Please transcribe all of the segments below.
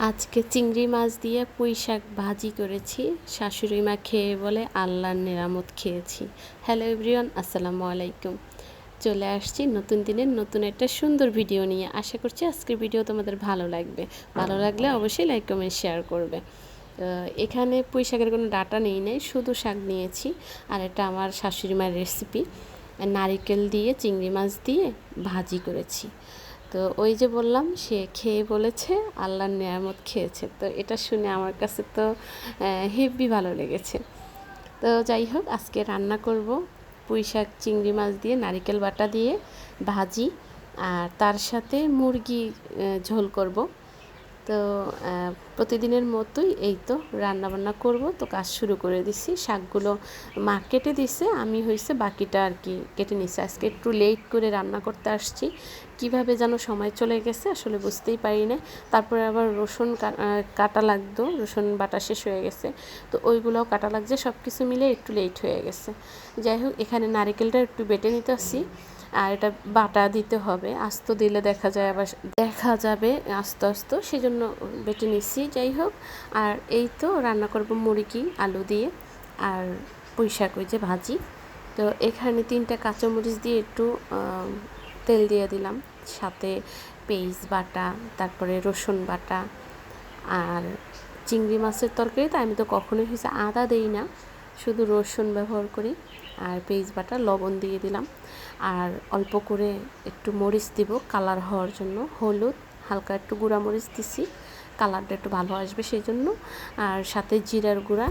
আজকে চিংড়ি মাছ দিয়ে পুঁই শাক ভাজি করেছি। শাশুড়ি মা খেয়ে বলে আল্লাহর নেয়ামত খেয়েছি। হ্যালো এভরিওয়ান, আসসালামু আলাইকুম। চলে আসছি নতুন দিনের নতুন একটা সুন্দর ভিডিও নিয়ে। আশা করছি আজকের ভিডিও তোমাদের ভালো লাগবে। ভালো লাগলে অবশ্যই লাইক কমেন্ট শেয়ার করবে। এখানে পুঁই শাকের কোনো ডাটা নেই, শুধু শাক নিয়েছি। আর এটা আমার শাশুড়ি মায়ের রেসিপি, নারিকেল দিয়ে চিংড়ি মাছ দিয়ে ভাজি করেছি। তো ওই যে বললাম, সে খেয়ে বলেছে আল্লাহর নেয়ামত খেয়েছে। তো এটা শুনে আমার কাছে তো হেভি ভালো লেগেছে। তো যাই হোক, আজকে রান্না করব পুঁই শাক চিংড়ি মাছ দিয়ে নারিকেল বাটা দিয়ে ভাজি, আর তার সাথে মুরগি ঝোল করব। তো প্রতিদিনের মতোই এই তো রান্নাবান্না করব। তো কাজ শুরু করে দিছি। শাকগুলো মা কেটে দিছে, আমি হয়েছে বাকিটা আর কি কেটে নিছি। আজকে একটু লেট করে রান্না করতে আসছি, কিভাবে যেন সময় চলে গেছে আসলে বুঝতেই পারি না। তারপরে আবার রসুন কাটা লাগতো, রসুন বাটা শেষ হয়ে গেছে, তো ওইগুলোও কাটা লাগছে। সব কিছু মিলে একটু লেট হয়ে গেছে। যাই হোক, এখানে নারকেলটা একটু বেটে নিতে আসি, আর এটা বাটা দিতে হবে। আস্ত দিলে দেখা যাবে আস্তে আস্তে, সেই জন্য বেটে নিচ্ছি। যাই হোক, আর এই তো রান্না করব মুরগি আলু দিয়ে আর পুঁই শাক ওই যে ভাজি। তো এখানে 3টা কাঁচামরিচ দিয়ে একটু তেল দিয়ে দিলাম, সাথে পেঁয়াজ বাটা, তারপরে রসুন বাটা। আর চিংড়ি মাছের তরকারিতে আমি তো কখনোই হয়েছে আদা দেই না, শুধু রসুন ব্যবহার করি। আর পেঁয়াজ বাটা, লবণ দিয়ে দিলাম, আর অল্প করে একটু মরিচ দিব কালার হওয়ার জন্য, হলুদ, হালকা একটু গুঁড়া মরিচ দিছি, কালারটা একটু ভালো আসবে সেই জন্য। আর সাথে জিরার গুঁড়া,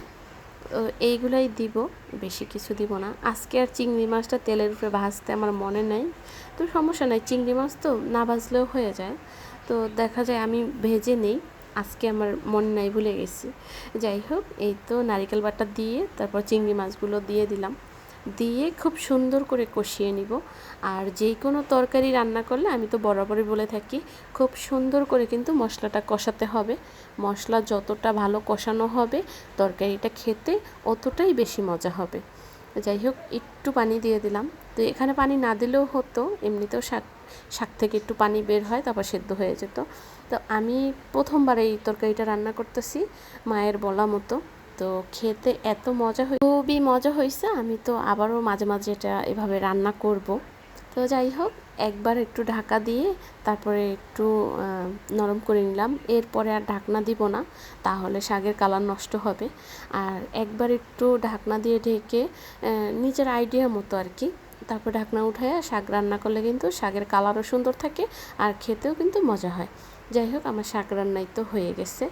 এইগুলাই দিব, বেশি কিছু দিব না। আজকে আর চিংড়ি মাছটা তেলের উপরে ভাজতে আমার মনে নাই, তো সমস্যা নাই, চিংড়ি মাছ তো না ভাজলেও হয়ে যায়। তো দেখা যায় আমি ভেজে নেই, আজকে আমার মনে নাই, ভুলে গেছি। যাই হোক, এই তো নারিকেল বাটা দিয়ে তারপর চিংড়ি মাছগুলো দিয়ে দিলাম, দিয়ে খুব সুন্দর করে কষিয়ে নিব। আর যে কোনো তরকারি রান্না করলে আমি তো বরাবরই বলে থাকি, খুব সুন্দর করে কিন্তু মশলাটা কষাতে হবে। মশলা যতটা ভালো কষানো হবে, তরকারিটা খেতে অতটাই বেশি মজা হবে। যাই হোক, একটু পানি দিয়ে দিলাম। তো এখানে পানি না দিলেও হতো, এমনিতেও শাক থেকে একটু পানি বের হয়, তারপর সেদ্ধ হয়ে যেত। তো আমি প্রথমবার এই তরকারিটা রান্না করতেছি মায়ের বলা মতো। তো খেতে এত মজা খুবই মজা হয়েছে। আমি তো আবারও মাঝে মাঝে এটা এভাবে রান্না করব। তো যাই হোক, একবার একটু ঢাকা দিয়ে তারপরে একটু নরম করে নিলাম। এরপরে আর ঢাকনা দিব না, তাহলে শাকের কালার নষ্ট হবে। আর একবার একটু ঢাকনা দিয়ে ঢেকে নিজের আইডিয়া মতো আর কি, তারপর ঢাকনা উঠায় শাক রান্না করলে কিন্তু শাকের কালারও সুন্দর থাকে, আর খেতেও কিন্তু মজা হয়। যাই হোক, আমার শাক রান্নাই তো হয়ে গেছে,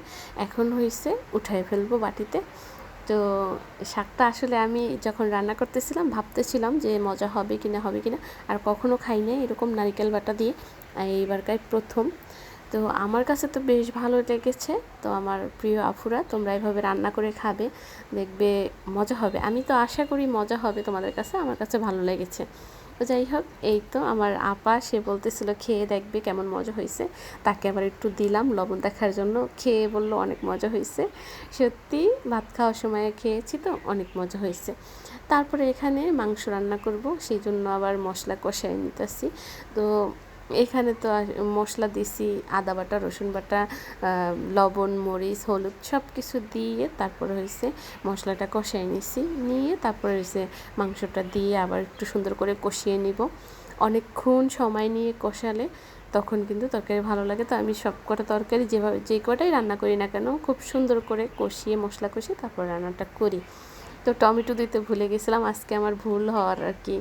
এখন হয়েছে উঠাই ফেলবো বাটিতে। তো শাকটা আসলে আমি যখন রান্না করতেছিলাম ভাবতেছিলাম যে মজা হবে কি না আর কখনো খাই নাই এরকম নারকেল বাটা দিয়ে, এইবারকার প্রথম। তো আমার কাছে তো বেশ ভালো লেগেছে। তো আমার প্রিয় আফুরা, তোমরা এভাবে রান্না করে খাবে, দেখবে মজা হবে। আমি তো আশা করি মজা হবে তোমাদের কাছে, আমার কাছে ভালো লেগেছে। তো যাই হোক, এই তো আমার আপা, সে বলতেছিল খেয়ে দেখবে কেমন মজা হয়েছে। তাকে আবার একটু দিলাম লবণ দেখার জন্য, খেয়ে বললো অনেক মজা হয়েছে। সত্যি ভাত খাওয়ার সময় খেয়েছি তো অনেক মজা হয়েছে। তারপরে এখানে মাংস রান্না করব, সেই জন্য আবার মশলা কষাই নিতেছি। তো এখানে তো মশলা দিছি, আদা বাটা, রসুন বাটা, লবণ, মরিচ, হলুদ সব কিছু দিয়ে তারপরে হয়েছে মশলাটা কষাই নিয়ে তারপরে হয়েছে মাংসটা দিয়ে আবার একটু সুন্দর করে কষিয়ে নিব। অনেকক্ষণ সময় নিয়ে কষালে তখন কিন্তু তরকারি ভালো লাগে। তো আমি সব কটা তরকারি যে কটাই রান্না করি না কেন, খুব সুন্দর করে কষিয়ে মশলা কষিয়ে তারপর রান্নাটা করি। তো টমেটো দিতে ভুলে গেছিলাম, আজকে আমার ভুল হওয়ার আর কি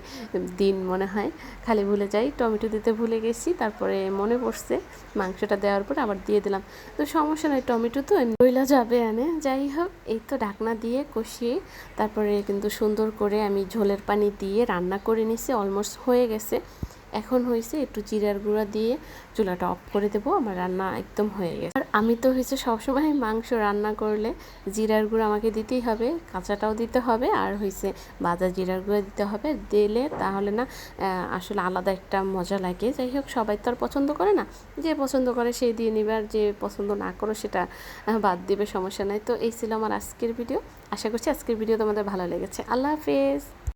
দিন মনে হয়, খালি ভুলে যাই। টমেটো দিতে ভুলে গেছি, তারপরে মনে পড়ছে মাংসটা দেওয়ার পর আবার দিয়ে দিলাম। তো সমস্যা নয়, টমেটো তো রইলা যাবে আনে। যাই হোক, এই তো ঢাকনা দিয়ে কষিয়ে তারপরে কিন্তু সুন্দর করে আমি ঝোলের পানি দিয়ে রান্না করে নিছি, অলমোস্ট হয়ে গেছে। এখন হয়েছে একটু জিরার গুঁড়া দিয়ে চুলাটা অফ করে দেবো, আমার রান্না একদম হয়ে গেছে। আর আমি তো হয়েছে সবসময় মাংস রান্না করলে জিরার গুঁড়া আমাকে দিতেই হবে, কাঁচাটাও দিতে হবে, আর হয়েছে ভাজা জিরার গুঁড়া দিতে হবে। দিলে তাহলে না আসলে আলাদা একটা মজা লাগে। যাই হোক, সবাই তো আর পছন্দ করে না, যে পছন্দ করে সেই দিয়ে নিবে, আর যে পছন্দ না করো সেটা বাদ দিবে, সমস্যা নাই। তো এই ছিল আমার আজকের ভিডিও। আশা করছি আজকের ভিডিও তোমাদের ভালো লেগেছে। আল্লাহ হাফেজ।